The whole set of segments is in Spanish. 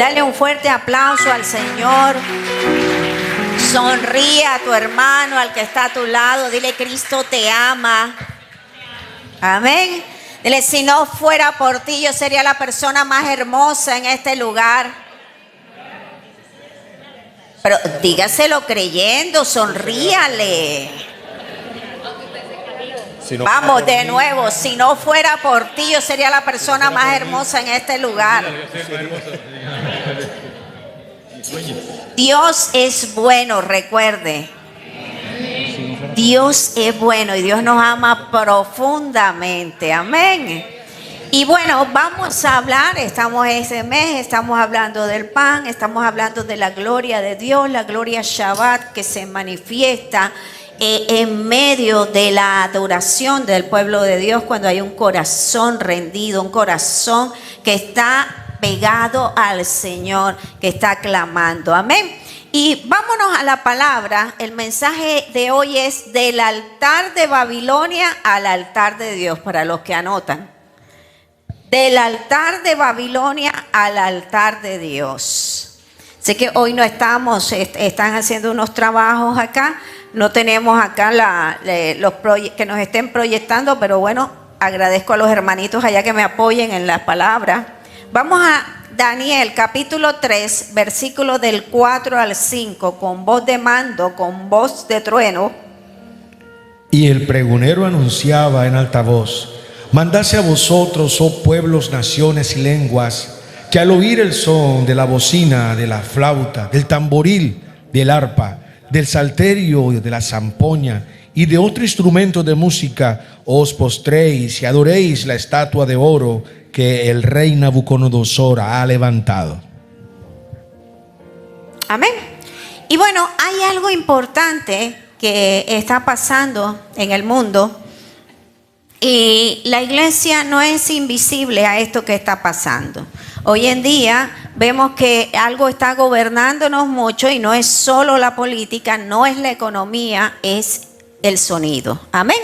Dale un fuerte aplauso al Señor. Sonríe a tu hermano, al que está a tu lado. Dile: Cristo te ama. Amén. Dile: si no fuera por ti, yo sería la persona más hermosa en este lugar. Pero dígaselo creyendo, sonríale. Vamos de nuevo: si no fuera por ti, yo sería la persona más hermosa en este lugar. Dios es bueno, recuerde. Dios es bueno y Dios nos ama profundamente. Amén. Y bueno, vamos a hablar, estamos este mes, estamos hablando del pan, estamos hablando de la gloria de Dios, la gloria Shabbat que se manifiesta en medio de la adoración del pueblo de Dios, cuando hay un corazón rendido, un corazón que está pegado al Señor, que está clamando. Amén. Y vámonos a la palabra. El mensaje de hoy es: del altar de Babilonia al altar de Dios, para los que anotan. Del altar de Babilonia al altar de Dios. Sé que hoy no estamos, están haciendo unos trabajos acá. No tenemos acá los que nos estén proyectando, pero bueno, agradezco a los hermanitos allá que me apoyen en la palabra. Vamos a Daniel capítulo 3, versículos del 4 al 5, con voz de mando, con voz de trueno. Y el pregonero anunciaba en alta voz: mandase a vosotros, oh pueblos, naciones y lenguas, que al oír el son de la bocina, de la flauta, del tamboril, del arpa, del salterio, de la zampoña y de otro instrumento de música, os postréis y adoréis la estatua de oro que el rey Nabucodonosor ha levantado. Amén. Y bueno, hay algo importante que está pasando en el mundo, y la iglesia no es invisible a esto que está pasando. Hoy en día vemos que algo está gobernándonos mucho, y no es solo la política, no es la economía, es el sonido. Amén.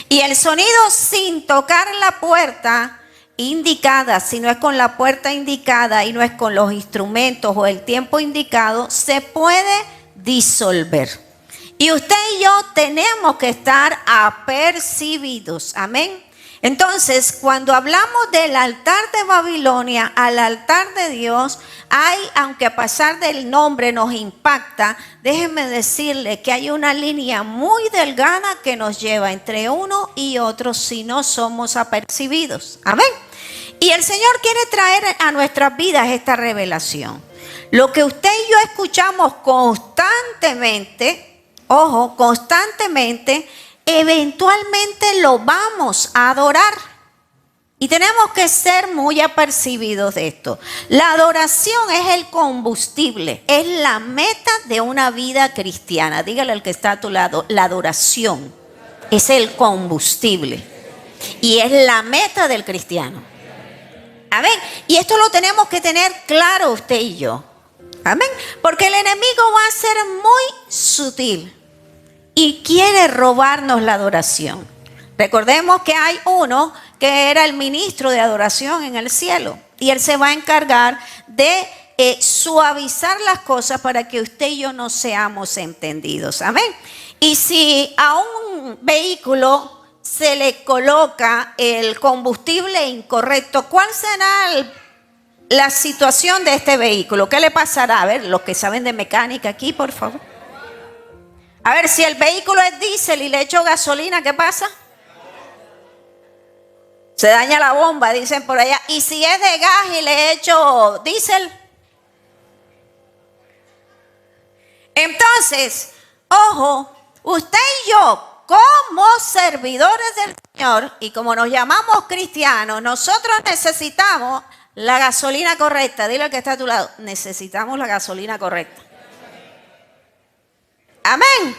Y el sonido, sin tocar la puerta indicada, si no es con la puerta indicada y no es con los instrumentos o el tiempo indicado, se puede disolver. Y usted y yo tenemos que estar apercibidos. Amén. Entonces, cuando hablamos del altar de Babilonia al altar de Dios, aunque a pesar del nombre nos impacta, déjenme decirle que hay una línea muy delgada que nos lleva entre uno y otro si no somos apercibidos. Amén. Y el Señor quiere traer a nuestras vidas esta revelación. Lo que usted y yo escuchamos constantemente, ojo, constantemente, eventualmente lo vamos a adorar. Y tenemos que ser muy apercibidos de esto. La adoración es el combustible, es la meta de una vida cristiana. Dígale al que está a tu lado: la adoración es el combustible y es la meta del cristiano. Amén. Y esto lo tenemos que tener claro usted y yo. Amén. Porque el enemigo va a ser muy sutil y quiere robarnos la adoración. Recordemos que hay uno que era el ministro de adoración en el cielo, y él se va a encargar de suavizar las cosas para que usted y yo no seamos entendidos. Amén. Y si a un vehículo se le coloca el combustible incorrecto, ¿cuál será la situación de este vehículo? ¿Qué le pasará? A ver, los que saben de mecánica aquí, por favor. A ver, si el vehículo es diésel y le echo gasolina, ¿qué pasa? Se daña la bomba, dicen por allá. Y si es de gas y le echo diésel. Entonces, ojo, usted y yo, como servidores del Señor, y como nos llamamos cristianos, nosotros necesitamos la gasolina correcta. Dile al que está a tu lado: necesitamos la gasolina correcta. Amén.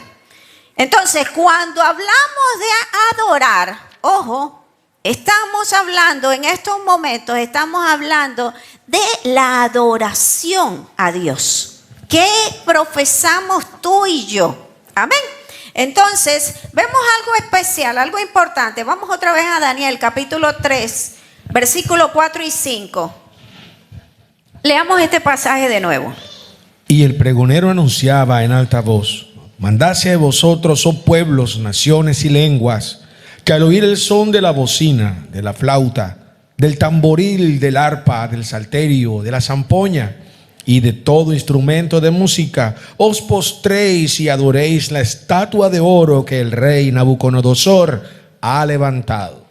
Entonces, cuando hablamos de adorar, ojo, estamos hablando en estos momentos, estamos hablando de la adoración a Dios. ¿Qué profesamos tú y yo? Amén. Entonces, vemos algo especial, algo importante. Vamos otra vez a Daniel, capítulo 3, versículos 4 y 5. Leamos este pasaje de nuevo. Y el pregonero anunciaba en alta voz: mandase a vosotros, oh pueblos, naciones y lenguas, que al oír el son de la bocina, de la flauta, del tamboril, del arpa, del salterio, de la zampoña y de todo instrumento de música, os postréis y adoréis la estatua de oro que el rey Nabucodonosor ha levantado.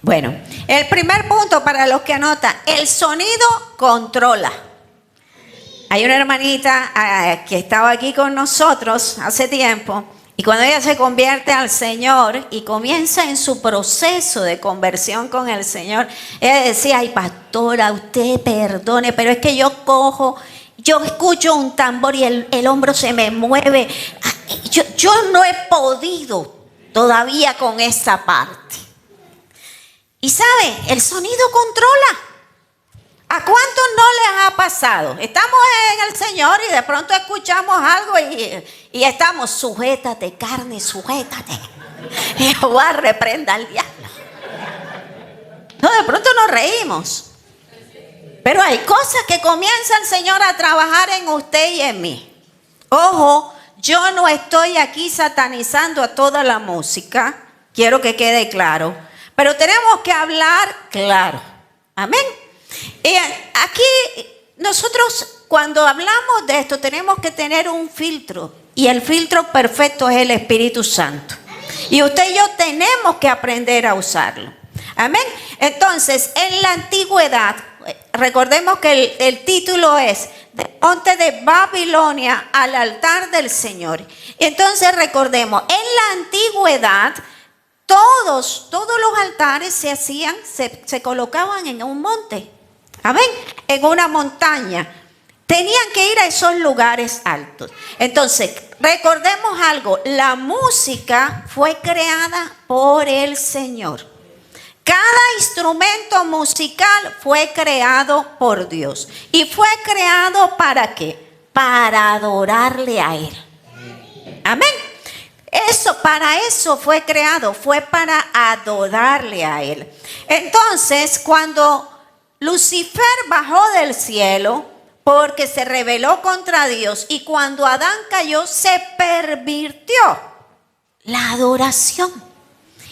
Bueno, el primer punto para los que anotan: el sonido controla. Hay una hermanita que estaba aquí con nosotros hace tiempo, y cuando ella se convierte al Señor y comienza en su proceso de conversión con el Señor, ella decía: ay, pastora, usted perdone, pero es que yo escucho un tambor y el hombro se me mueve. Yo no he podido todavía con esa parte. Y sabe, el sonido controla. ¿A cuántos no les ha pasado? Estamos en el Señor y de pronto escuchamos algo y estamos: sujétate, carne, sujétate. Jehová reprenda al diablo. No, de pronto nos reímos. Pero hay cosas que comienza el Señor a trabajar en usted y en mí. Ojo, yo no estoy aquí satanizando a toda la música. Quiero que quede claro. Pero tenemos que hablar claro. Amén. Y aquí nosotros, cuando hablamos de esto, tenemos que tener un filtro. Y el filtro perfecto es el Espíritu Santo. Y usted y yo tenemos que aprender a usarlo. Amén. Entonces, en la antigüedad, recordemos que el título es "De monte de Babilonia al altar del Señor". Entonces recordemos, en la antigüedad, todos los altares se colocaban en un monte. Amén. En una montaña. Tenían que ir a esos lugares altos. Entonces, recordemos algo: la música fue creada por el Señor. Cada instrumento musical fue creado por Dios. ¿Y fue creado para qué? Para adorarle a Él. Amén. Para eso fue creado, fue para adorarle a Él. Entonces, cuando Lucifer bajó del cielo, porque se rebeló contra Dios, y cuando Adán cayó, se pervirtió la adoración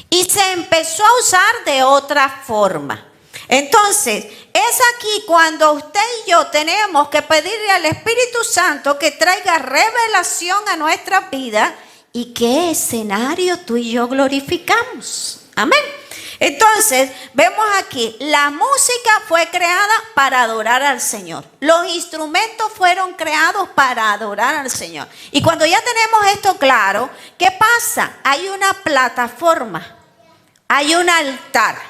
y se empezó a usar de otra forma. Entonces, es aquí cuando usted y yo tenemos que pedirle al Espíritu Santo que traiga revelación a nuestra vida. ¿Y qué escenario tú y yo glorificamos? Amén. Entonces, vemos aquí, la música fue creada para adorar al Señor. Los instrumentos fueron creados para adorar al Señor. Y cuando ya tenemos esto claro, ¿qué pasa? Hay una plataforma, hay un altar.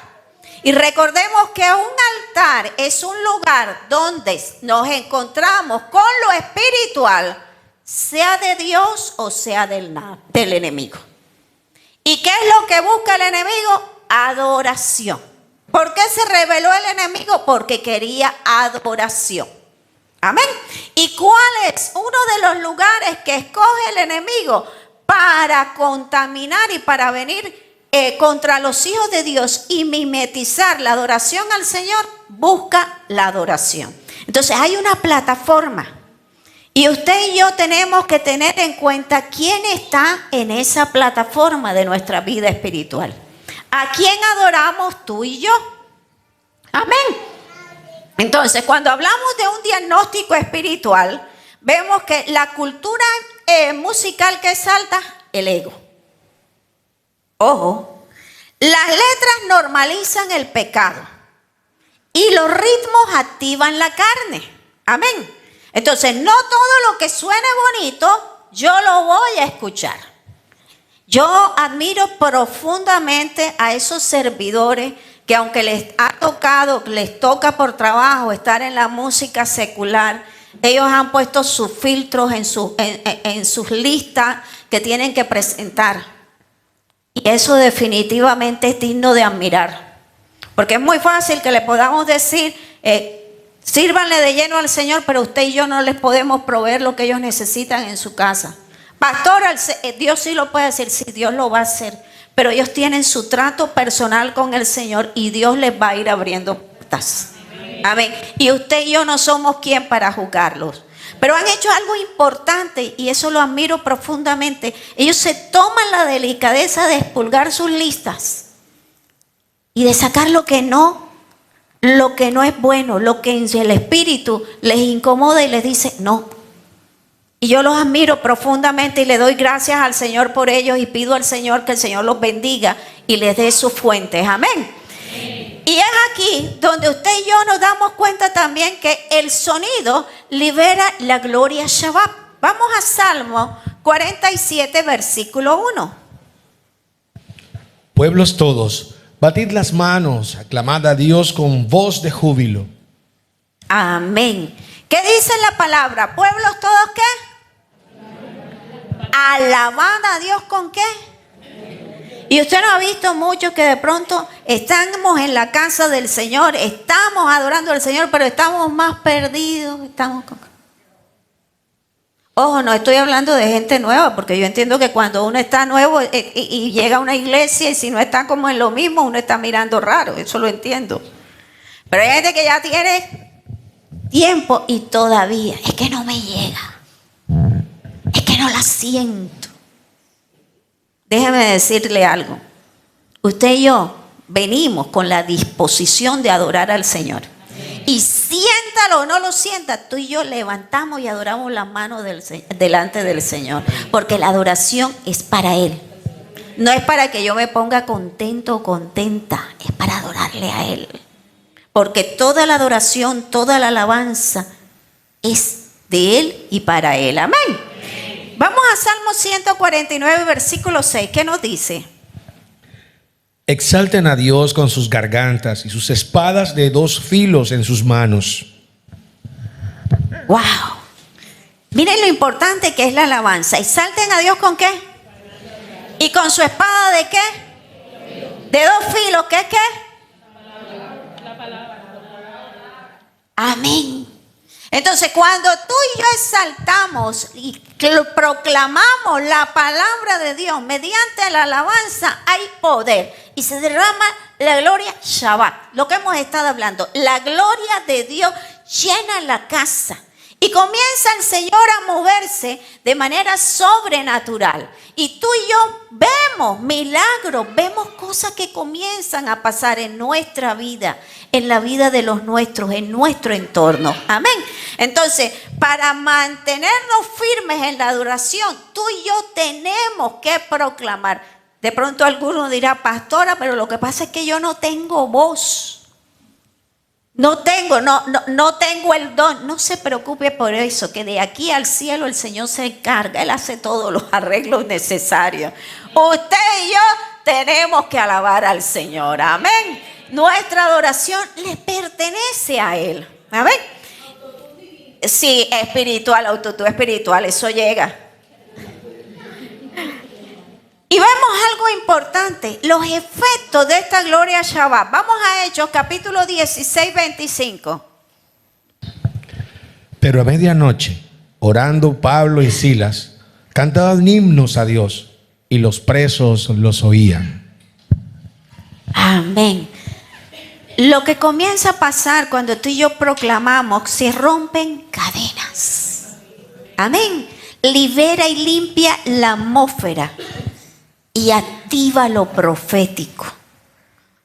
Y recordemos que un altar es un lugar donde nos encontramos con lo espiritual, sea de Dios o sea del enemigo. ¿Y qué es lo que busca el enemigo? Adoración. ¿Por qué se rebeló el enemigo? Porque quería adoración. Amén. ¿Y cuál es uno de los lugares que escoge el enemigo para contaminar y para venir contra los hijos de Dios y mimetizar la adoración al Señor? Busca la adoración. Entonces hay una plataforma. Y usted y yo tenemos que tener en cuenta quién está en esa plataforma de nuestra vida espiritual. ¿A quién adoramos tú y yo? Amén. Entonces, cuando hablamos de un diagnóstico espiritual, vemos que la cultura musical que salta, el ego. Ojo, las letras normalizan el pecado y los ritmos activan la carne. Amén. Entonces, no todo lo que suene bonito, yo lo voy a escuchar. Yo admiro profundamente a esos servidores que, aunque les toca por trabajo estar en la música secular, ellos han puesto sus filtros en sus listas que tienen que presentar. Y eso definitivamente es digno de admirar. Porque es muy fácil que le podamos decir, sírvanle de lleno al Señor, pero usted y yo no les podemos proveer lo que ellos necesitan en su casa. Pastor, Dios sí lo puede hacer, sí, Dios lo va a hacer, pero ellos tienen su trato personal con el Señor y Dios les va a ir abriendo puertas. Amén. Y usted y yo no somos quien para juzgarlos. Pero han hecho algo importante y eso lo admiro profundamente. Ellos se toman la delicadeza de expurgar sus listas y de sacar lo que no es bueno, lo que en el espíritu les incomoda y les dice no. Y yo los admiro profundamente y le doy gracias al Señor por ellos y pido al Señor que el Señor los bendiga y les dé sus fuentes. Amén. Y es aquí donde usted y yo nos damos cuenta también que el sonido libera la gloria Shabbat. Vamos a Salmo 47, versículo 1. Pueblos todos, batid las manos, aclamad a Dios con voz de júbilo. Amén. ¿Qué dice la palabra? ¿Pueblos todos qué? Alabad a Dios con qué. Y usted no ha visto mucho que de pronto estamos en la casa del Señor, estamos adorando al Señor, pero estamos más perdidos. Ojo, no estoy hablando de gente nueva, porque yo entiendo que cuando uno está nuevo y llega a una iglesia y si no está como en lo mismo, uno está mirando raro, eso lo entiendo. Pero hay gente que ya tiene tiempo y todavía, es que no me llega, es que no la siento. Déjeme decirle algo. Usted y yo venimos con la disposición de adorar al Señor. Y siéntalo o no lo sienta, tú y yo levantamos y adoramos las manos delante del Señor. Porque la adoración es para Él. No es para que yo me ponga contento o contenta. Es para adorarle a Él. Porque toda la adoración, toda la alabanza es de Él y para Él. Amén. Vamos a Salmo 149, versículo 6. ¿Qué nos dice? Exalten a Dios con sus gargantas y sus espadas de dos filos en sus manos. ¡Wow! Miren lo importante que es la alabanza. Exalten a Dios ¿con qué? ¿Y con su espada de qué? De dos filos. ¿Qué es qué? La palabra. Amén. Entonces, cuando tú y yo exaltamos y proclamamos la palabra de Dios mediante la alabanza, hay poder y se derrama la gloria Shabbat. Lo que hemos estado hablando, la gloria de Dios llena la casa y comienza el Señor a moverse de manera sobrenatural. Y tú y yo vemos milagros, vemos cosas que comienzan a pasar en nuestra vida, en la vida de los nuestros, en nuestro entorno. Amén. Entonces, para mantenernos firmes en la adoración, tú y yo tenemos que proclamar. De pronto alguno dirá, pastora, pero lo que pasa es que yo no tengo voz. No tengo el don. No se preocupe por eso, que de aquí al cielo el Señor se encarga. Él hace todos los arreglos necesarios. Usted y yo tenemos que alabar al Señor. Amén. Nuestra adoración le pertenece a Él. Amén. Sí, espiritual, autotune espiritual, eso llega. Y vemos algo importante, los efectos de esta gloria Shabbat. Vamos a Hechos, capítulo 16, 25. Pero a medianoche, orando Pablo y Silas, cantaban himnos a Dios y los presos los oían. Amén. Lo que comienza a pasar cuando tú y yo proclamamos, se rompen cadenas. Amén. Libera y limpia la atmósfera y activa lo profético.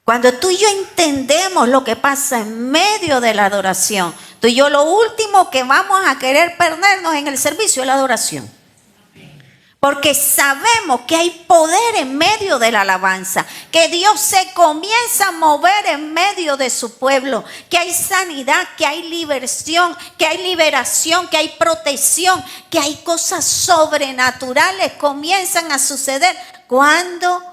Cuando tú y yo entendemos lo que pasa en medio de la adoración, tú y yo lo último que vamos a querer perdernos en el servicio es la adoración. Porque sabemos que hay poder en medio de la alabanza, que Dios se comienza a mover en medio de su pueblo, que hay sanidad, que hay liberación, que hay protección, que hay cosas sobrenaturales comienzan a suceder cuando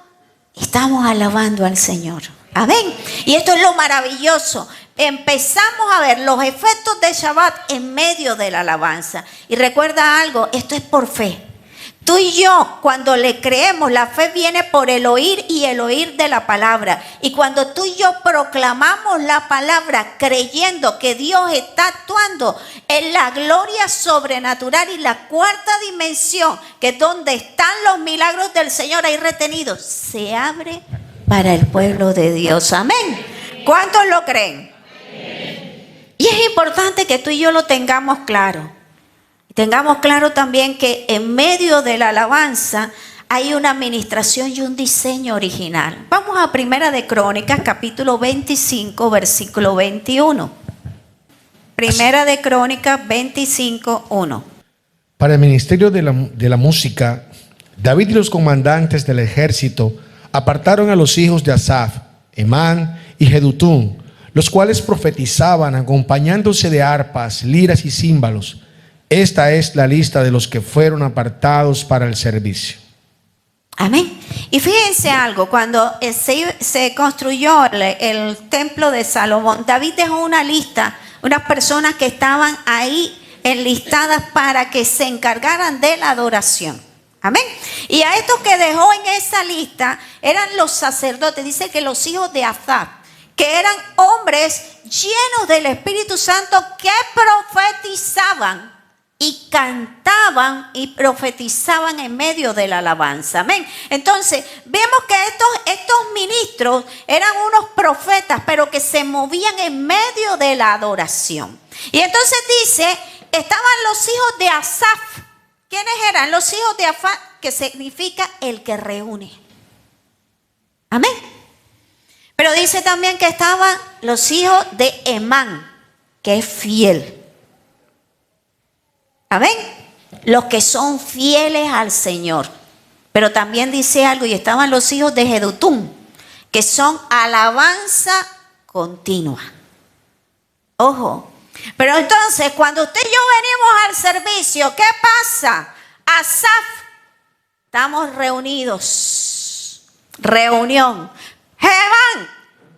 estamos alabando al Señor. Amén. Y esto es lo maravilloso. Empezamos a ver los efectos de Shabbat en medio de la alabanza. Y recuerda algo, esto es por fe. Tú y yo, cuando le creemos, la fe viene por el oír y el oír de la palabra. Y cuando tú y yo proclamamos la palabra creyendo que Dios está actuando en la gloria sobrenatural y la cuarta dimensión, que es donde están los milagros del Señor ahí retenidos, se abre para el pueblo de Dios. Amén. ¿Cuántos lo creen? Y es importante que tú y yo lo tengamos claro. Tengamos claro también que en medio de la alabanza hay una administración y un diseño original. Vamos a Primera de Crónicas, capítulo 25, versículo 21. Primera de Crónicas 25, 1. Para el ministerio de la música, David y los comandantes del ejército apartaron a los hijos de Asaf, Emán y Jedutún, los cuales profetizaban acompañándose de arpas, liras y címbalos. Esta es la lista de los que fueron apartados para el servicio. Amén. Y fíjense algo, cuando se construyó el templo de Salomón, David dejó una lista, unas personas que estaban ahí enlistadas para que se encargaran de la adoración. Amén. Y a estos que dejó en esa lista eran los sacerdotes, dice que los hijos de Asaf, que eran hombres llenos del Espíritu Santo que profetizaban y cantaban y profetizaban en medio de la alabanza. Amén. Entonces, vemos que estos ministros eran unos profetas, pero que se movían en medio de la adoración. Y entonces dice, estaban los hijos de Asaf. ¿Quiénes eran? Los hijos de Asaf, que significa el que reúne. Amén. Pero dice también que estaban los hijos de Emán, que es fiel. Amén. Los que son fieles al Señor. Pero también dice algo, y estaban los hijos de Jedutún, que son alabanza continua. Ojo. Pero entonces, cuando usted y yo venimos al servicio, ¿qué pasa? Asaf, estamos reunidos. Reunión. Emán,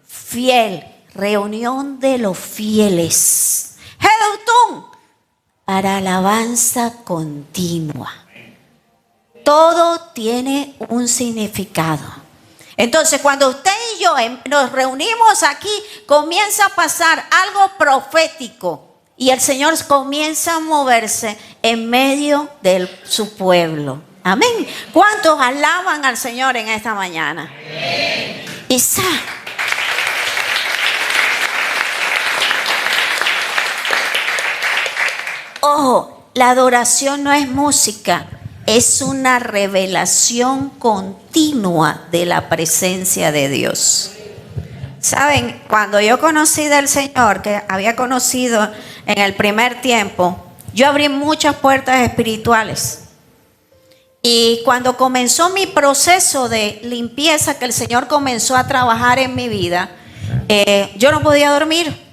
fiel. Reunión de los fieles. Jedutún, para alabanza continua. Todo tiene un significado. Entonces, cuando usted y yo nos reunimos aquí, comienza a pasar algo profético y el Señor comienza a moverse en medio de su pueblo. Amén. ¿Cuántos alaban al Señor en esta mañana? Isa. Ojo, la adoración no es música. Es una revelación continua de la presencia de Dios. Saben, cuando yo conocí del Señor, que había conocido en el primer tiempo, yo abrí muchas puertas espirituales. Y cuando comenzó mi proceso de limpieza, que el Señor comenzó a trabajar en mi vida, yo no podía dormir.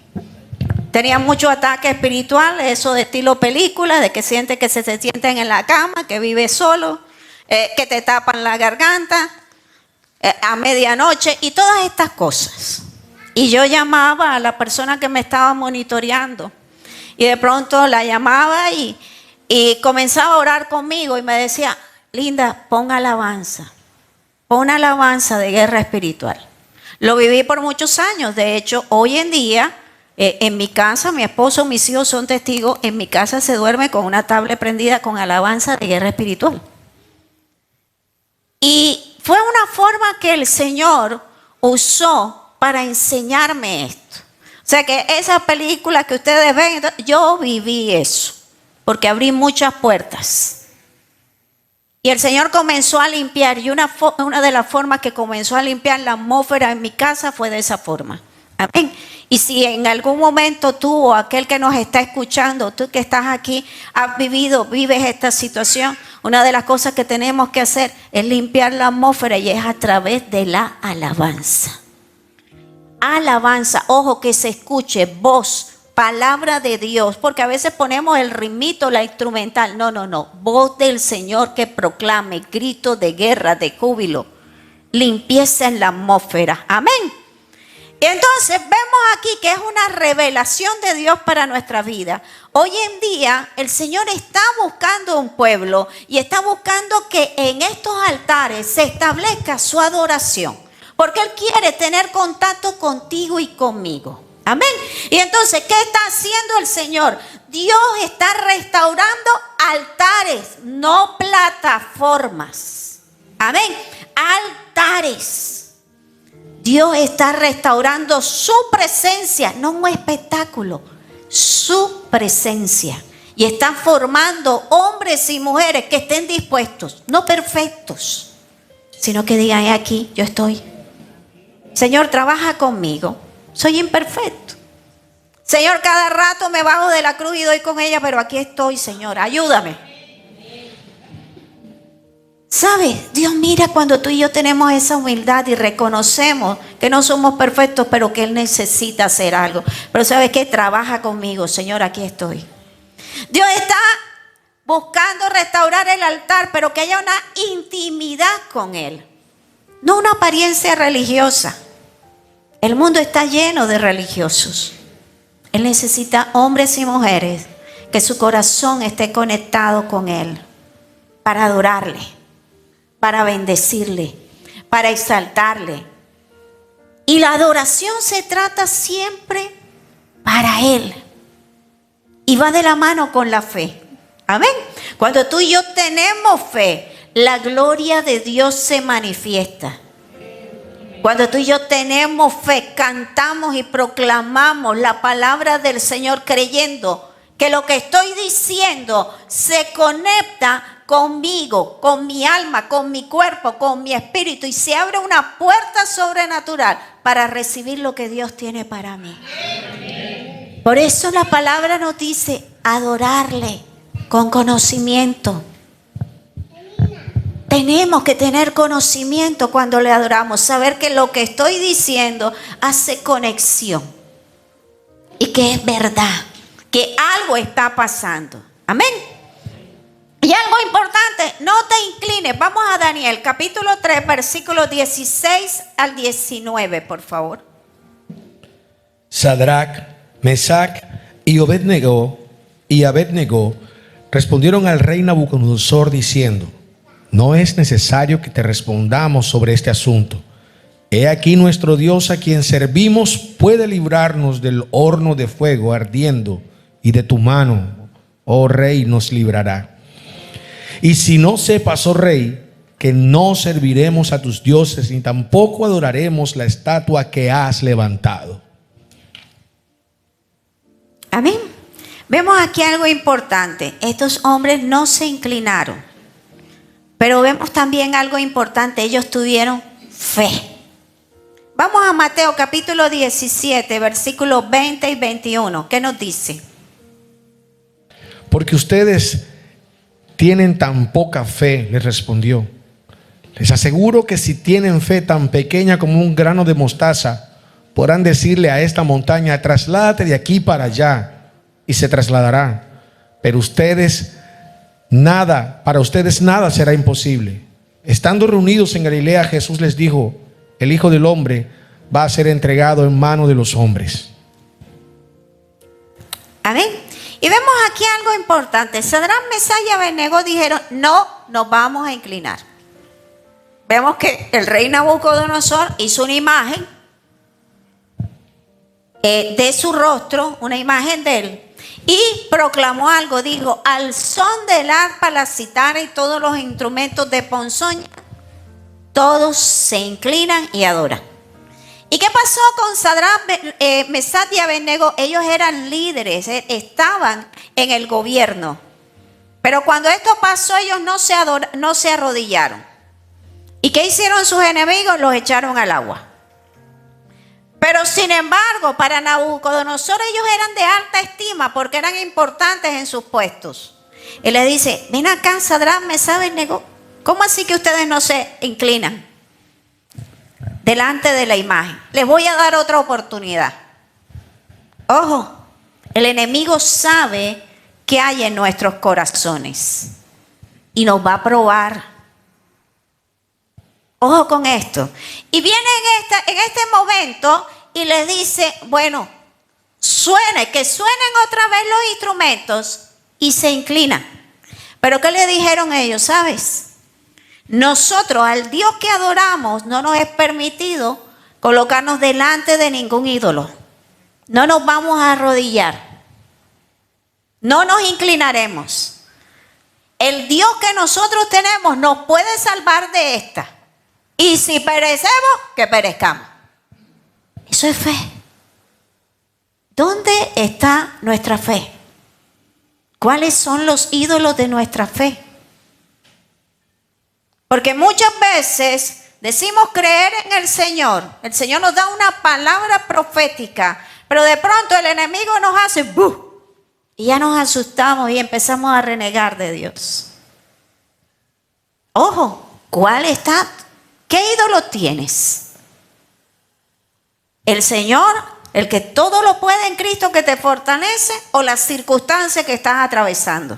Tenía muchos ataques espirituales, eso de estilo película, de que sientes que se sienten en la cama, que vives solo, que te tapan la garganta a medianoche y todas estas cosas. Y yo llamaba a la persona que me estaba monitoreando y de pronto la llamaba y comenzaba a orar conmigo y me decía, Linda, pon alabanza de guerra espiritual. Lo viví por muchos años, de hecho hoy en día en mi casa, mi esposo, mis hijos son testigos, en mi casa se duerme con una tablet prendida con alabanza de guerra espiritual. Y fue una forma que el Señor usó para enseñarme esto. O sea que esa película que ustedes ven, yo viví eso, porque abrí muchas puertas. Y el Señor comenzó a limpiar, y una de las formas que comenzó a limpiar la atmósfera en mi casa fue de esa forma. Amén. Y si en algún momento tú o aquel que nos está escuchando, tú que estás aquí, vives esta situación, una de las cosas que tenemos que hacer es limpiar la atmósfera y es a través de la alabanza. Alabanza, ojo, que se escuche voz, palabra de Dios, porque a veces ponemos el ritmito, la instrumental. No, voz del Señor que proclame, grito de guerra, de júbilo, limpieza en la atmósfera. Amén. Y entonces vemos aquí que es una revelación de Dios para nuestra vida. Hoy en día el Señor está buscando un pueblo y está buscando que en estos altares se establezca su adoración. Porque Él quiere tener contacto contigo y conmigo. Amén. Y entonces, ¿qué está haciendo el Señor? Dios está restaurando altares, no plataformas. Amén. Altares. Dios está restaurando su presencia, no un espectáculo, su presencia. Y está formando hombres y mujeres que estén dispuestos, no perfectos, sino que digan, aquí, yo estoy. Señor, trabaja conmigo. Soy imperfecto. Señor, cada rato me bajo de la cruz y doy con ella, pero aquí estoy, Señor, ayúdame. ¿Sabes? Dios mira cuando tú y yo tenemos esa humildad y reconocemos que no somos perfectos, pero que Él necesita hacer algo. Pero ¿sabes qué? Trabaja conmigo, Señor, aquí estoy. Dios está buscando restaurar el altar, pero que haya una intimidad con Él. No una apariencia religiosa. El mundo está lleno de religiosos. Él necesita hombres y mujeres que su corazón esté conectado con Él para adorarle, para bendecirle, para exaltarle. Y la adoración se trata siempre para Él. Y va de la mano con la fe. Amén. Cuando tú y yo tenemos fe, la gloria de Dios se manifiesta. Cuando tú y yo tenemos fe, cantamos y proclamamos la palabra del Señor creyendo que lo que estoy diciendo se conecta conmigo, con mi alma, con mi cuerpo, con mi espíritu, y se abre una puerta sobrenatural para recibir lo que Dios tiene para mí. Por eso la palabra nos dice adorarle con conocimiento. Tenemos que tener conocimiento cuando le adoramos, saber que lo que estoy diciendo hace conexión y que es verdad, que algo está pasando. Amén. Y algo importante, no te inclines. Vamos a Daniel, capítulo 3, versículos 16 al 19, por favor. Sadrach, Mesach y Abednego respondieron al rey Nabucodonosor diciendo: no es necesario que te respondamos sobre este asunto. He aquí nuestro Dios a quien servimos puede librarnos del horno de fuego ardiendo, y de tu mano, oh rey, nos librará. Y si no sepas, oh rey, que no serviremos a tus dioses, ni tampoco adoraremos la estatua que has levantado. Amén. Vemos aquí algo importante. Estos hombres no se inclinaron. Pero vemos también algo importante. Ellos tuvieron fe. Vamos a Mateo capítulo 17, versículos 20 y 21. ¿Qué nos dice? Porque ustedes tienen tan poca fe, les respondió. Les aseguro que si tienen fe tan pequeña como un grano de mostaza, podrán decirle a esta montaña: trasládate de aquí para allá, y se trasladará. Pero para ustedes nada será imposible. Estando reunidos en Galilea, Jesús les dijo: el Hijo del Hombre va a ser entregado en manos de los hombres. Amén. Y vemos aquí algo importante. Sadrach, Mesach y Abednego dijeron: no nos vamos a inclinar. Vemos que el rey Nabucodonosor hizo una imagen de su rostro, una imagen de él, y proclamó algo. Dijo: al son del arpa, la citara y todos los instrumentos de ponzoña, todos se inclinan y adoran. ¿Y qué pasó con Sadrach, Mesach y Abednego? Ellos eran líderes, estaban en el gobierno. Pero cuando esto pasó, ellos no se arrodillaron. ¿Y qué hicieron sus enemigos? Los echaron al agua. Pero sin embargo, para Nabucodonosor ellos eran de alta estima porque eran importantes en sus puestos. Y le dice: ven acá, Sadrach, Mesach y Abednego, ¿cómo así que ustedes no se inclinan delante de la imagen? Les voy a dar otra oportunidad. Ojo, el enemigo sabe qué hay en nuestros corazones y nos va a probar. Ojo con esto. Y viene en este momento y les dice: bueno, que suenen otra vez los instrumentos, y se inclinan. Pero ¿qué le dijeron ellos? ¿Sabes? Nosotros, al Dios que adoramos, no nos es permitido colocarnos delante de ningún ídolo. No nos vamos a arrodillar. No nos inclinaremos. El Dios que nosotros tenemos nos puede salvar de esta. Y si perecemos, que perezcamos. Eso es fe. ¿Dónde está nuestra fe? ¿Cuáles son los ídolos de nuestra fe? Porque muchas veces decimos creer en el Señor nos da una palabra profética, pero de pronto el enemigo nos hace ¡buh! Y ya nos asustamos y empezamos a renegar de Dios. Ojo, ¿cuál está? ¿Qué ídolo tienes? ¿El Señor, el que todo lo puede en Cristo que te fortalece, o las circunstancias que estás atravesando?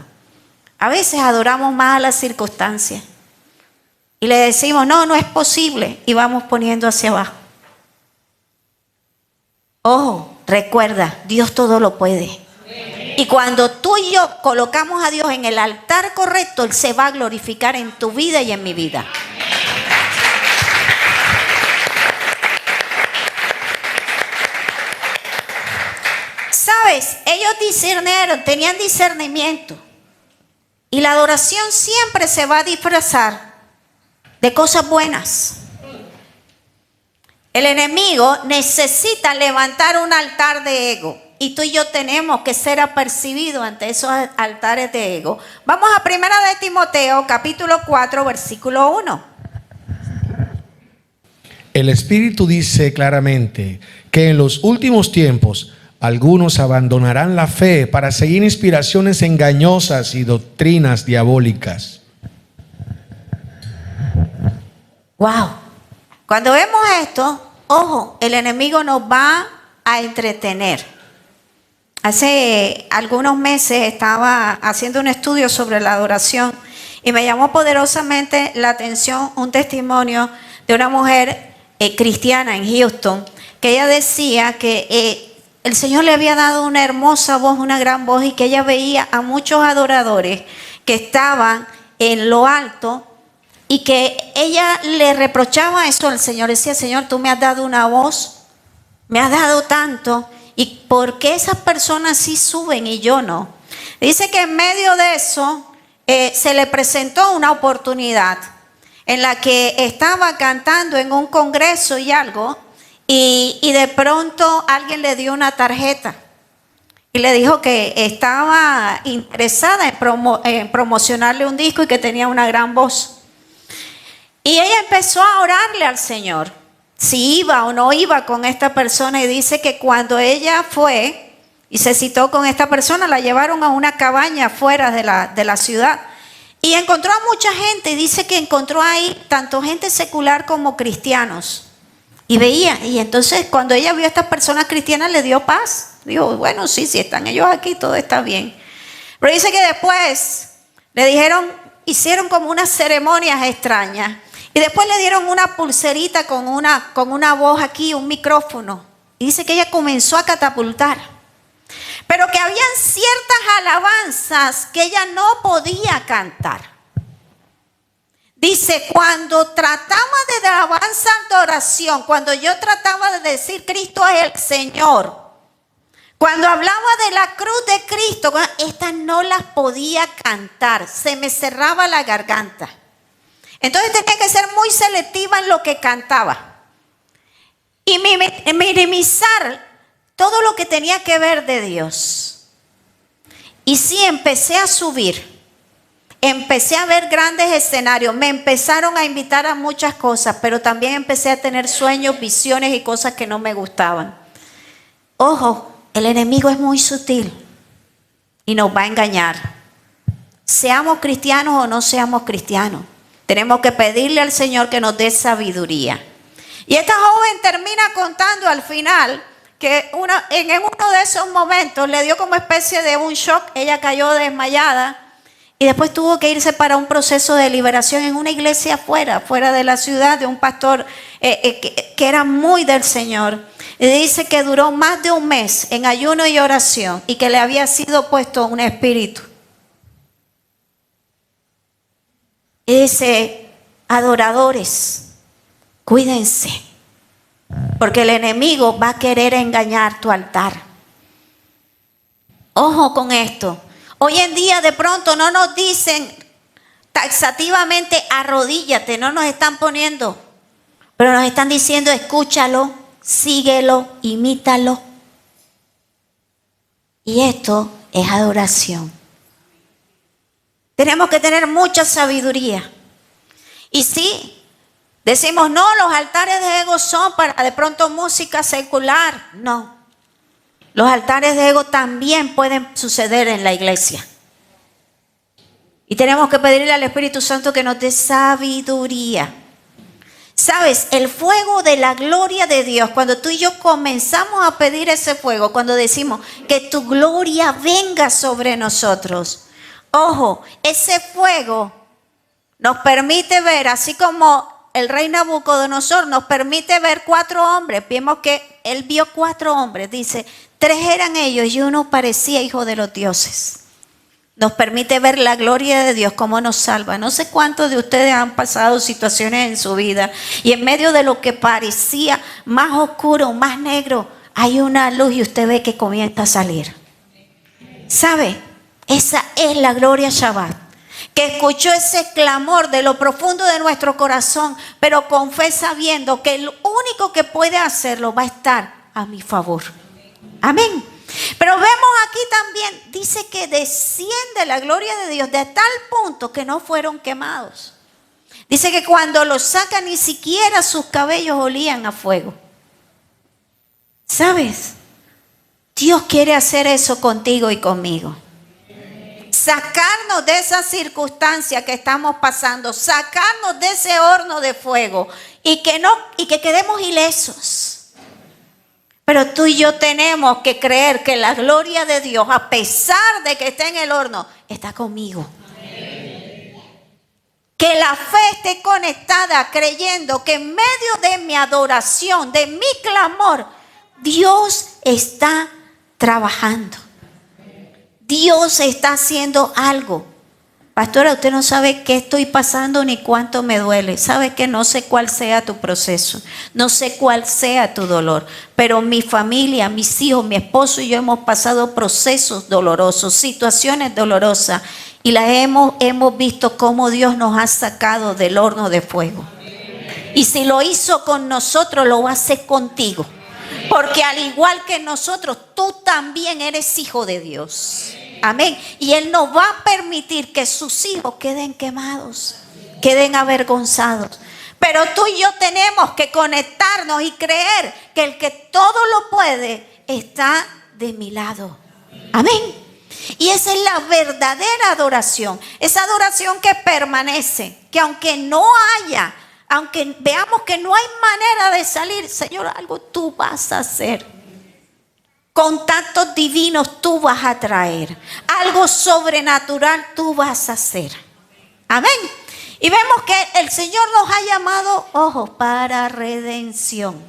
A veces adoramos más a las circunstancias y le decimos, no es posible, y vamos poniendo hacia abajo. Ojo, recuerda, Dios todo lo puede. Y cuando tú y yo colocamos a Dios en el altar correcto, Él se va a glorificar en tu vida y en mi vida. ¿Sabes? Ellos discernieron, tenían discernimiento. Y la adoración siempre se va a disfrazar de cosas buenas. El enemigo necesita levantar un altar de ego. Y tú y yo tenemos que ser apercibidos ante esos altares de ego. Vamos a 1 de Timoteo, capítulo 4, versículo 1. El Espíritu dice claramente que en los últimos tiempos algunos abandonarán la fe para seguir inspiraciones engañosas y doctrinas diabólicas. Wow. Cuando vemos esto, ojo, el enemigo nos va a entretener. Hace algunos meses estaba haciendo un estudio sobre la adoración y me llamó poderosamente la atención un testimonio de una mujer cristiana en Houston, que ella decía que el Señor le había dado una hermosa voz, una gran voz, y que ella veía a muchos adoradores que estaban en lo alto y que ella le reprochaba eso al Señor. Decía, Señor, tú me has dado una voz, me has dado tanto, ¿y por qué esas personas sí suben y yo no? Dice que en medio de eso se le presentó una oportunidad en la que estaba cantando en un congreso y algo, y de pronto alguien le dio una tarjeta y le dijo que estaba interesada en promocionarle un disco y que tenía una gran voz. Y ella empezó a orarle al Señor si iba o no iba con esta persona, y dice que cuando ella fue y se citó con esta persona, la llevaron a una cabaña fuera de la ciudad y encontró a mucha gente, y dice que encontró ahí tanto gente secular como cristianos. Y veía, y entonces cuando ella vio a estas personas cristianas le dio paz. Dijo, bueno, sí, si están ellos aquí, todo está bien. Pero dice que después le dijeron, hicieron como unas ceremonias extrañas. Y después le dieron una pulserita con una voz aquí, un micrófono. Y dice que ella comenzó a catapultar. Pero que habían ciertas alabanzas que ella no podía cantar. Dice, cuando trataba de alabanza, adoración, cuando yo trataba de decir Cristo es el Señor, cuando hablaba de la cruz de Cristo, estas no las podía cantar, se me cerraba la garganta. Entonces tenía que ser muy selectiva en lo que cantaba y minimizar todo lo que tenía que ver de Dios. Y sí, empecé a subir. Empecé a ver grandes escenarios, me empezaron a invitar a muchas cosas, pero también empecé a tener sueños, visiones y cosas que no me gustaban. Ojo, el enemigo es muy sutil y nos va a engañar. Seamos cristianos o no seamos cristianos, tenemos que pedirle al Señor que nos dé sabiduría. Y esta joven termina contando al final que en uno de esos momentos le dio como especie de un shock, ella cayó desmayada. Y después tuvo que irse para un proceso de liberación en una iglesia fuera de la ciudad, de un pastor que era muy del Señor. Y dice que duró más de un mes en ayuno y oración y que le había sido puesto un espíritu. Y dice, adoradores, cuídense, porque el enemigo va a querer engañar tu altar. Ojo con esto. Hoy en día de pronto no nos dicen taxativamente arrodíllate, no nos están poniendo, pero nos están diciendo escúchalo, síguelo, imítalo. Y esto es adoración. Tenemos que tener mucha sabiduría. Y sí, decimos, no, los altares de ego son para de pronto música secular. No. Los altares de ego también pueden suceder en la iglesia. Y tenemos que pedirle al Espíritu Santo que nos dé sabiduría. ¿Sabes? El fuego de la gloria de Dios, cuando tú y yo comenzamos a pedir ese fuego, cuando decimos que tu gloria venga sobre nosotros. Ojo, ese fuego nos permite ver, así como el rey Nabucodonosor nos permite ver 4 hombres. Vimos que él vio 4 hombres, dice, 3 eran ellos y uno parecía hijo de los dioses. Nos permite ver la gloria de Dios, cómo nos salva. No sé cuántos de ustedes han pasado situaciones en su vida y en medio de lo que parecía más oscuro, más negro, hay una luz y usted ve que comienza a salir. ¿Sabe? Esa es la gloria Shabbat, que escuchó ese clamor de lo profundo de nuestro corazón, pero con fe sabiendo que el único que puede hacerlo va a estar a mi favor. Amén. Pero vemos aquí también, dice que desciende la gloria de Dios de tal punto que no fueron quemados. Dice que cuando los sacan ni siquiera sus cabellos olían a fuego. ¿Sabes? Dios quiere hacer eso contigo y conmigo. Sacarnos de esa circunstancia que estamos pasando, sacarnos de ese horno de fuego y que quedemos ilesos. Pero tú y yo tenemos que creer que la gloria de Dios, a pesar de que esté en el horno, está conmigo. Que la fe esté conectada creyendo que en medio de mi adoración, de mi clamor, Dios está trabajando. Dios está haciendo algo. Pastora, usted no sabe qué estoy pasando ni cuánto me duele. Sabe que no sé cuál sea tu proceso, no sé cuál sea tu dolor, pero mi familia, mis hijos, mi esposo y yo hemos pasado procesos dolorosos, situaciones dolorosas y las hemos visto cómo Dios nos ha sacado del horno de fuego. Y si lo hizo con nosotros, lo va a hacer contigo. Porque al igual que nosotros, tú también eres hijo de Dios. Amén. Y Él no va a permitir que sus hijos queden quemados, queden avergonzados. Pero tú y yo tenemos que conectarnos y creer que el que todo lo puede está de mi lado. Amén. Y esa es la verdadera adoración. Esa adoración que permanece, que aunque no haya, aunque veamos que no hay manera de salir, Señor, algo tú vas a hacer. Contactos divinos tú vas a traer. Algo sobrenatural tú vas a hacer. Amén. Y vemos que el Señor nos ha llamado, ojo, para redención.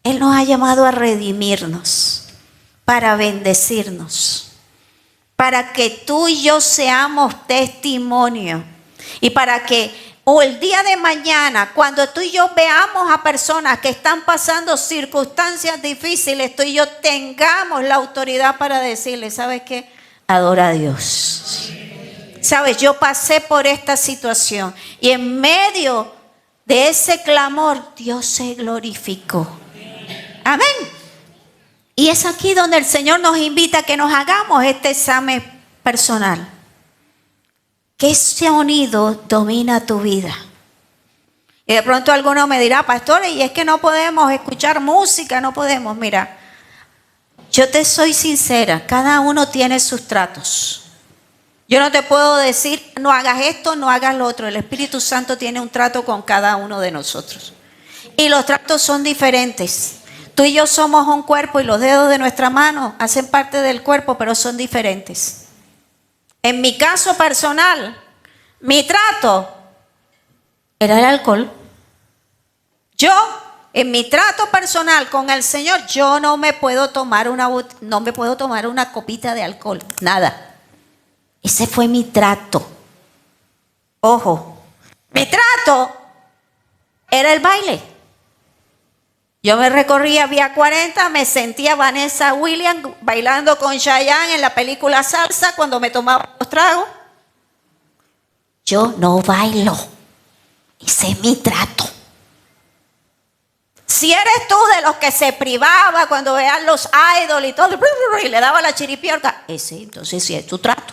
Él nos ha llamado a redimirnos, para bendecirnos, para que tú y yo seamos testimonio y para que el día de mañana, cuando tú y yo veamos a personas que están pasando circunstancias difíciles, tú y yo tengamos la autoridad para decirles, ¿sabes qué? Adora a Dios. ¿Sabes? Yo pasé por esta situación y en medio de ese clamor, Dios se glorificó. Amén. Y es aquí donde el Señor nos invita a que nos hagamos este examen personal. ¿Qué sonido domina tu vida? Y de pronto alguno me dirá, pastor, y es que no podemos escuchar música, no podemos. Mira, yo te soy sincera, cada uno tiene sus tratos. Yo no te puedo decir, no hagas esto, no hagas lo otro. El Espíritu Santo tiene un trato con cada uno de nosotros. Y los tratos son diferentes. Tú y yo somos un cuerpo y los dedos de nuestra mano hacen parte del cuerpo, pero son diferentes. En mi caso personal, mi trato era el alcohol. Yo, en mi trato personal con el Señor, yo no me puedo tomar una copita de alcohol, nada. Ese fue mi trato. Ojo, mi trato era el baile. Yo me recorría Vía 40, me sentía Vanessa Williams bailando con Chayanne en la película Salsa cuando me tomaba los tragos. Yo no bailo. Ese es mi trato. Si eres tú de los que se privaba cuando vean los idols y todo, y le daba la chiripiorca, ese entonces sí es tu trato.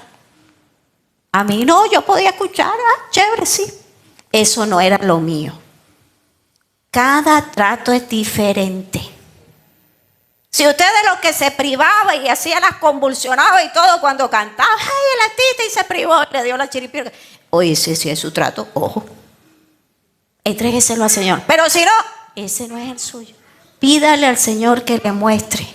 A mí no, yo podía escuchar, chévere, sí. Eso no era lo mío. Cada trato es diferente. Si usted de los que se privaba y hacía las convulsionaba y todo cuando cantaba, ay, el artista y se privó, le dio la chiripiorca. Oye, ese sí es su trato, ojo. Entrégueselo al Señor. Pero si no, ese no es el suyo. Pídale al Señor que le muestre.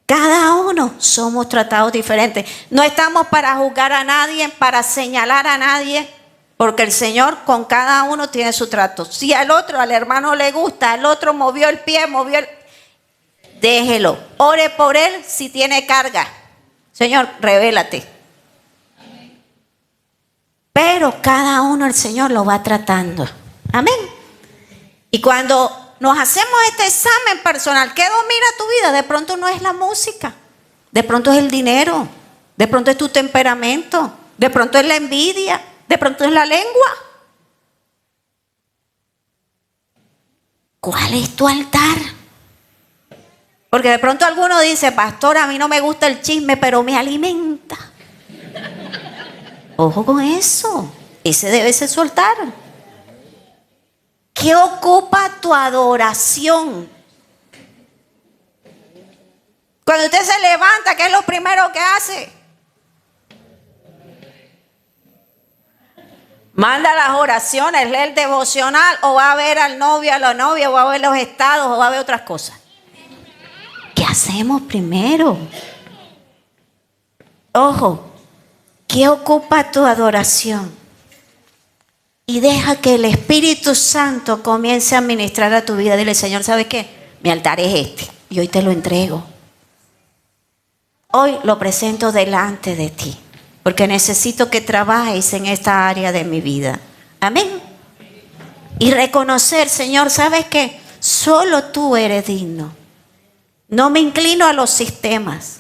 Cada uno somos tratados diferentes. No estamos para juzgar a nadie, para señalar a nadie, porque el Señor con cada uno tiene su trato. Si al otro, al hermano le gusta, al otro movió el pie, déjelo. Ore por él si tiene carga. Señor, revélate. Pero cada uno el Señor lo va tratando. Amén. Y cuando nos hacemos este examen personal, ¿qué domina tu vida? De pronto no es la música, de pronto es el dinero, de pronto es tu temperamento, de pronto es la envidia, de pronto es la lengua. ¿Cuál es tu altar? Porque de pronto alguno dice, pastor, a mí no me gusta el chisme, pero me alimenta. Ojo con eso, ese debe ser su altar. ¿Qué ocupa tu adoración? Cuando usted se levanta, ¿qué es lo primero que hace? Manda las oraciones, lee el devocional, o va a ver al novio, a la novia, o va a ver los estados, o va a ver otras cosas. ¿Qué hacemos primero? Ojo, ¿qué ocupa tu adoración? Y deja que el Espíritu Santo comience a ministrar a tu vida. Dile, Señor, ¿sabes qué? Mi altar es este y hoy te lo entrego. Hoy lo presento delante de ti, porque necesito que trabajes en esta área de mi vida. Amén. Y reconocer, Señor, ¿sabes qué? Solo tú eres digno. No me inclino a los sistemas.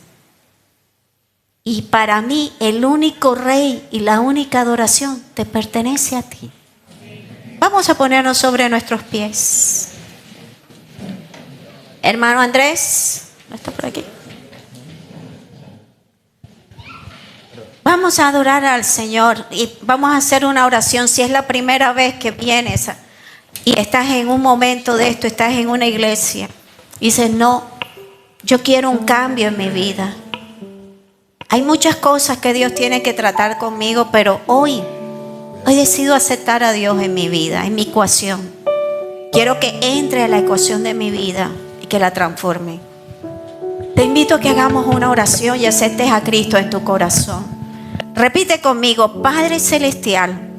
Y para mí el único rey y la única adoración te pertenece a ti. Vamos a ponernos sobre nuestros pies. Hermano Andrés, ¿no está por aquí? Vamos a adorar al Señor y vamos a hacer una oración. Si es la primera vez que vienes y estás en un momento de esto, estás en una iglesia, y dices, no, yo quiero un cambio en mi vida. Hay muchas cosas que Dios tiene que tratar conmigo, pero hoy decido aceptar a Dios en mi vida, en mi ecuación. Quiero que entre a la ecuación de mi vida y que la transforme. Te invito a que hagamos una oración y aceptes a Cristo en tu corazón. Repite conmigo, Padre Celestial,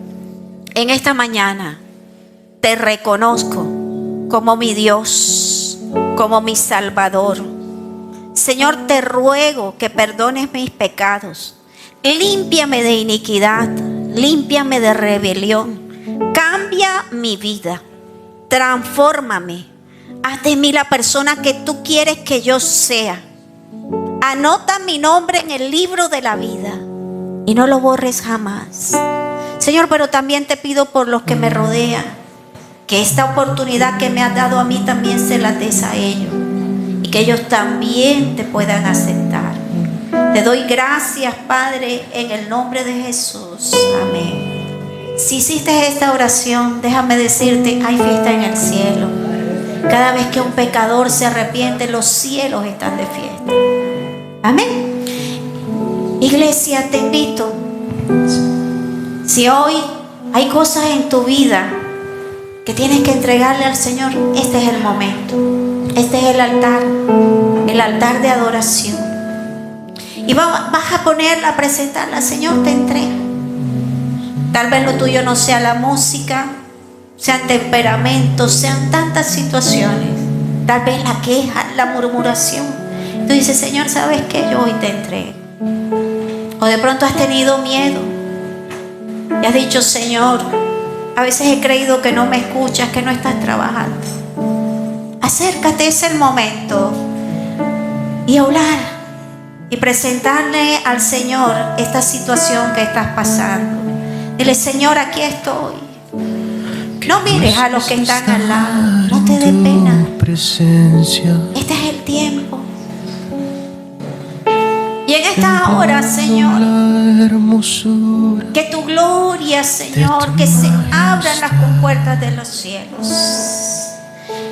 en esta mañana te reconozco como mi Dios, como mi Salvador. Señor, te ruego que perdones mis pecados. Límpiame de iniquidad, límpiame de rebelión. Cambia mi vida, transfórmame. Haz de mí la persona que tú quieres que yo sea. Anota mi nombre en el libro de la vida y no lo borres jamás. Señor, pero también te pido por los que me rodean, que esta oportunidad que me has dado a mí también se la des a ellos. Y que ellos también te puedan aceptar. Te doy gracias, Padre, en el nombre de Jesús. Amén. Si hiciste esta oración, déjame decirte, hay fiesta en el cielo. Cada vez que un pecador se arrepiente, los cielos están de fiesta. Amén. Iglesia, te invito. Si hoy hay cosas en tu vida que tienes que entregarle al Señor, este es el momento. Este es el altar de adoración. Y vas a ponerla, a presentarla, Señor, te entrego. Tal vez lo tuyo no sea la música, sean temperamentos, sean tantas situaciones. Tal vez la queja, la murmuración. Tú dices, Señor, ¿sabes qué? Yo hoy te entrego. O de pronto has tenido miedo y has dicho, Señor, a veces he creído que no me escuchas, que no estás trabajando. Acércate, es el momento. Y hablar y presentarle al Señor esta situación que estás pasando. Dile, Señor, aquí estoy. No mires a los que están al lado. No te dé presencia. Este es el tiempo. Y en esta hora, Señor, La hermosura que tu gloria, Señor, que se abran las compuertas de los cielos.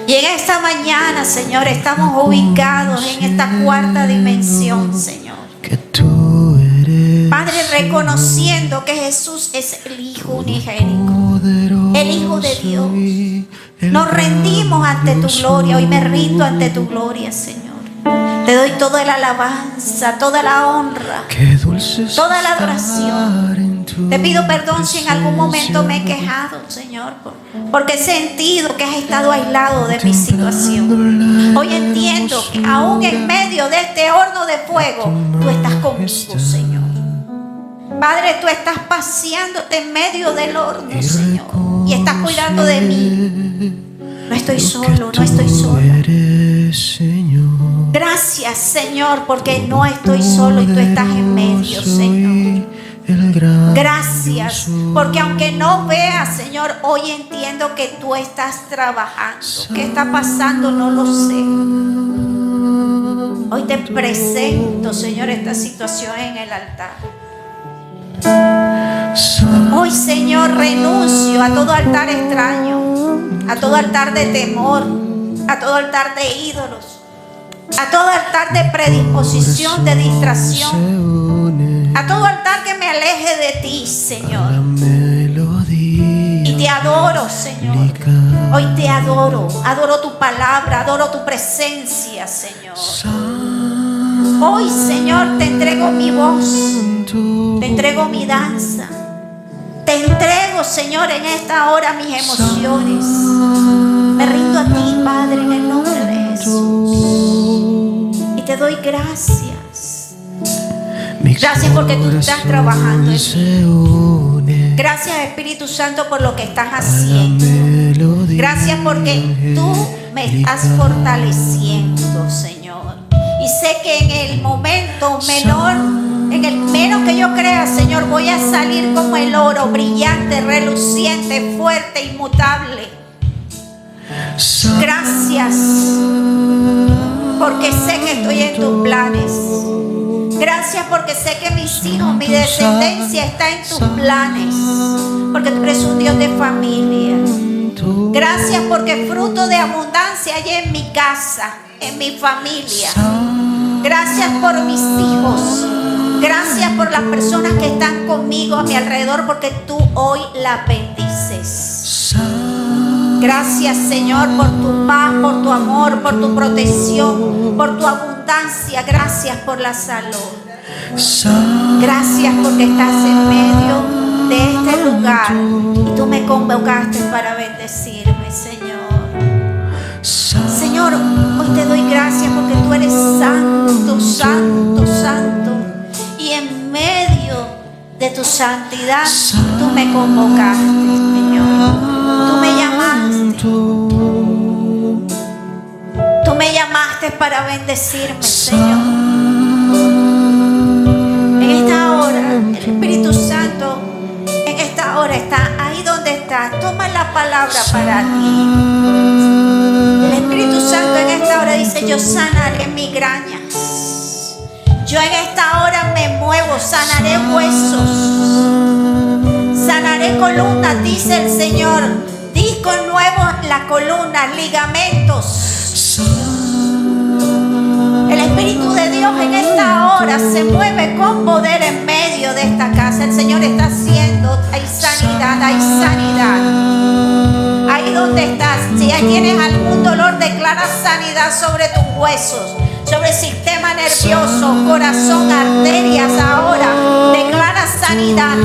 Y en esta mañana, Señor, estamos ubicados en esta cuarta dimensión, Señor. que tú eres. Padre, reconociendo que Jesús es el Hijo unigénico, el Hijo de Dios. Nos rendimos ante tu gloria. Hoy me rindo ante tu gloria, Señor. Te doy toda la alabanza, toda la honra, toda la adoración. Te pido perdón si en algún momento me he quejado, Señor, porque he sentido que has estado aislado de mi situación. Hoy entiendo que aún en medio de este horno de fuego, tú estás conmigo, Señor. Padre, tú estás paseándote en medio del horno, Señor, y estás cuidando de mí. No estoy solo, no estoy sola. Gracias, Señor, porque no estoy solo y tú estás en medio, Señor. Gracias, porque aunque no vea, Señor, hoy entiendo que tú estás trabajando. ¿Qué está pasando? No lo sé. Hoy te presento, Señor, esta situación en el altar. Hoy, Señor, renuncio a todo altar extraño, a todo altar de temor, a todo altar de ídolos, a todo altar de predisposición, de distracción, a todo altar que me aleje de ti, Señor. Y te adoro, Señor. Hoy te adoro, adoro tu palabra, adoro tu presencia, Señor. Hoy, Señor, te entrego mi voz, te entrego mi danza, te entrego, Señor, en esta hora mis emociones. Me rindo a ti, Padre, en el nombre de Jesús. Y te doy gracias. Gracias porque tú estás trabajando en mí. Gracias, Espíritu Santo, por lo que estás haciendo. Gracias porque tú me estás fortaleciendo, Señor. Y sé que en el momento menor, en el menos que yo crea, Señor, voy a salir como el oro, brillante, reluciente, fuerte, inmutable. Gracias, porque sé que estoy en tus planes. Gracias porque sé que mis hijos, mi descendencia está en tus planes, porque tú eres un Dios de familia. Gracias porque fruto de abundancia hay en mi casa, en mi familia. Gracias por mis hijos. Gracias por las personas que están conmigo a mi alrededor, porque tú hoy las bendices. Gracias, Señor, por tu paz, por tu amor, por tu protección, por tu abundancia. Gracias por la salud. Gracias porque estás en medio de este lugar y tú me convocaste para bendecirme, Señor. Señor, hoy te doy gracias porque tú eres santo, santo, santo. Y en medio de tu santidad, tú me convocaste, Señor. Tú me llamaste. Tú me llamaste para bendecirme, Señor. En esta hora, el Espíritu Santo, en esta hora está ahí donde estás. Toma la palabra para ti. El Espíritu Santo en esta hora dice: yo sanaré migrañas. Yo en esta hora me muevo, sanaré huesos, sanaré columnas, dice el Señor. Discos nuevos en la columna, ligamentos. El Espíritu de Dios en esta hora se mueve con poder en medio de esta casa. El Señor está haciendo, hay sanidad, hay sanidad. Ahí donde estás, si ya tienes algún dolor, declara sanidad sobre tus huesos, sobre el sistema nervioso, corazón, arterias. Ahora declara sanidad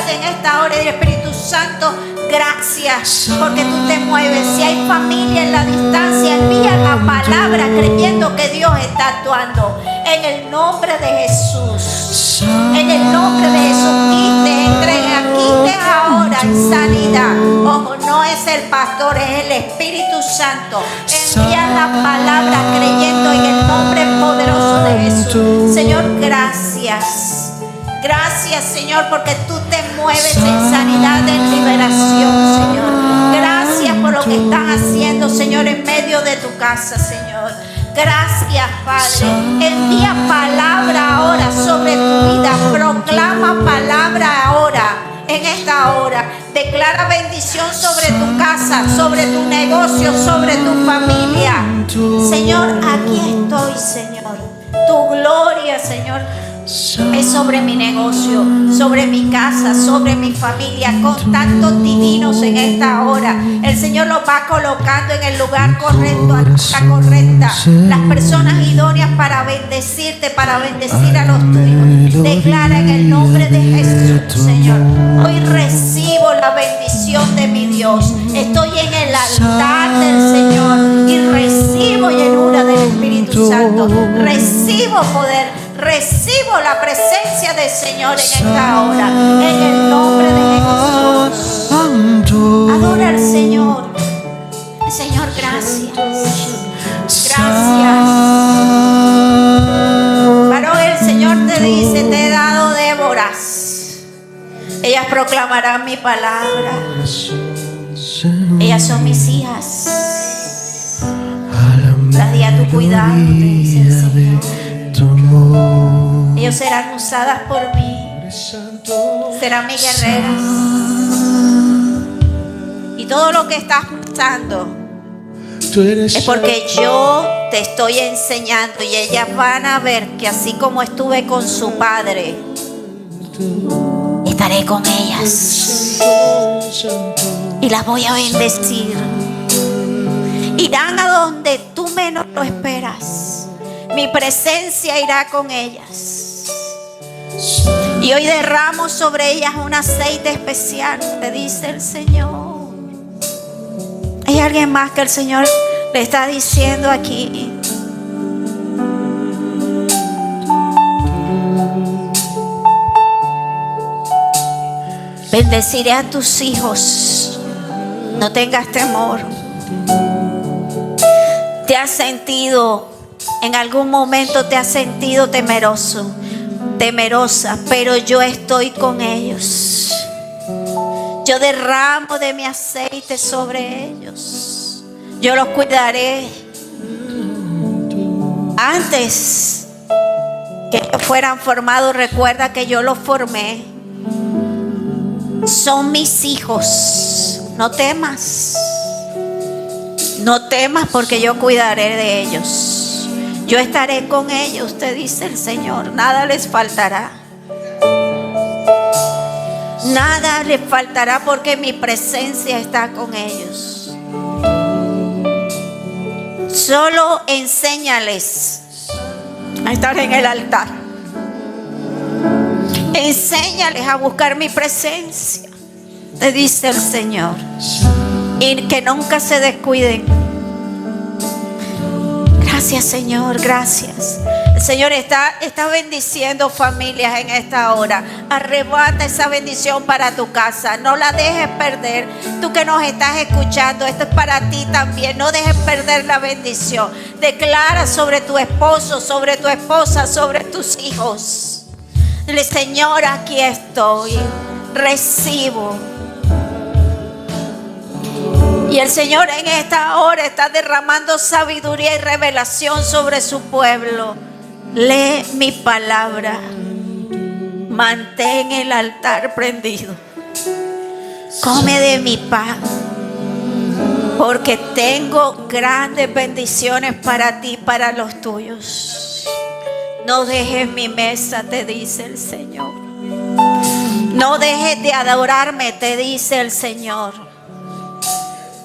en esta hora. Y el Espíritu Santo, gracias porque tú te mueves. Si hay familia en la distancia, envía la palabra creyendo que Dios está actuando. En el nombre de Jesús, en el nombre de Jesús, quite, entrega, quite ahora en sanidad. Ojo, no es el pastor, es el Espíritu Santo. Envía la palabra creyendo en el nombre poderoso de Jesús. Señor, gracias. Gracias, Señor, porque tú te mueves en sanidad, en liberación, Señor. Gracias por lo que estás haciendo, Señor, en medio de tu casa, Señor. Gracias, Padre. Envía palabra ahora sobre tu vida. Proclama palabra ahora, en esta hora. Declara bendición sobre tu casa, sobre tu negocio, sobre tu familia. Señor, aquí estoy, Señor. Tu gloria, Señor, es sobre mi negocio, sobre mi casa, sobre mi familia. Contactos divinos en esta hora. El Señor los va colocando en el lugar correcto, a la correcta. Las personas idóneas para bendecirte, para bendecir a los tuyos. Declara en el nombre de Jesús, Señor. Hoy recibo la bendición de mi Dios. Estoy en el altar del Señor y recibo llenura del Espíritu Santo. Recibo poder. Recibo la presencia del Señor en esta hora, en el nombre de Jesús. Adora al Señor. Señor, gracias. Gracias. Varón, el Señor te dice: te he dado Déboras. Ellas proclamarán mi palabra. Ellas son mis hijas. Las di a tu cuidado, te dice el Señor. Ellos serán usadas por mí, serán mis guerreras. Y todo lo que estás pasando es porque yo te estoy enseñando, y ellas van a ver que así como estuve con su padre, estaré con ellas y las voy a bendecir. Irán a donde tú menos lo esperas. Mi presencia irá con ellas. Y hoy derramo sobre ellas un aceite especial, te dice el Señor. Hay alguien más que el Señor le está diciendo aquí. Bendeciré a tus hijos. No tengas temor. ¿Te has sentido, en algún momento te has sentido temeroso, temerosa? Pero yo estoy con ellos. Yo derramo de mi aceite sobre ellos. Yo los cuidaré. Antes que fueran formados, recuerda que yo los formé. Son mis hijos. No temas. No temas, porque yo cuidaré de ellos. Yo estaré con ellos, te dice el Señor. Nada les faltará. Nada les faltará, porque mi presencia está con ellos. Solo enséñales a estar en el altar. Enséñales a buscar mi presencia, te dice el Señor. Y que nunca se descuiden. Gracias, Señor, gracias. El Señor está bendiciendo familias en esta hora. Arrebata esa bendición para tu casa. No la dejes perder. Tú que nos estás escuchando, esto es para ti también. No dejes perder la bendición. Declara sobre tu esposo, sobre tu esposa, sobre tus hijos. Dile: Señor, aquí estoy. Recibo. Y el Señor en esta hora está derramando sabiduría y revelación sobre su pueblo. Lee mi palabra. Mantén el altar prendido. Come de mi pan, porque tengo grandes bendiciones para ti, para los tuyos. No dejes mi mesa, te dice el Señor. No dejes de adorarme, te dice el Señor.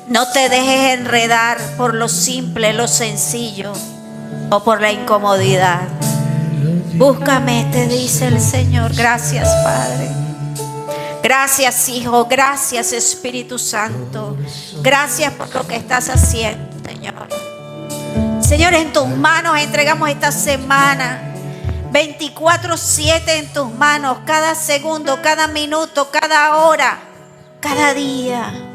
No te dejes enredar por lo simple, lo sencillo, o por la incomodidad. Búscame, te dice el Señor. Gracias, Padre. Gracias, Hijo. Gracias, Espíritu Santo. Gracias por lo que estás haciendo, Señor. Señor, en tus manos entregamos esta semana. 24/7 en tus manos. Cada segundo, cada minuto, cada hora, cada día.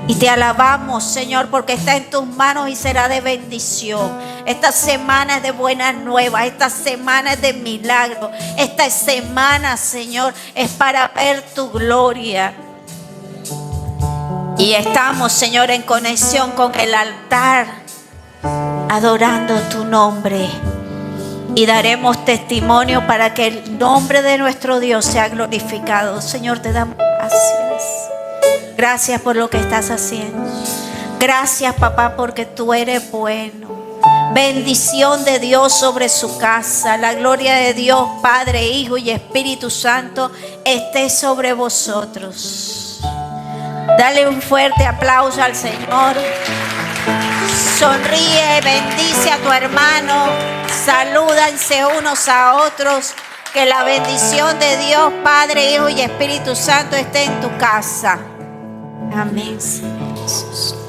Y te alabamos, Señor, porque está en tus manos y será de bendición. Esta semana es de buenas nuevas. Esta semana es de milagro. Esta semana, Señor, es para ver tu gloria. Y estamos, Señor, en conexión con el altar, adorando tu nombre. Y daremos testimonio para que el nombre de nuestro Dios sea glorificado. Señor, te damos gracias. Gracias por lo que estás haciendo. Gracias, papá, porque tú eres bueno. Bendición de Dios sobre su casa. La gloria de Dios, Padre, Hijo y Espíritu Santo, esté sobre vosotros. Dale un fuerte aplauso al Señor. Sonríe, bendice a tu hermano. Salúdense unos a otros. Que la bendición de Dios, Padre, Hijo y Espíritu Santo esté en tu casa. Amén, Señor Jesús.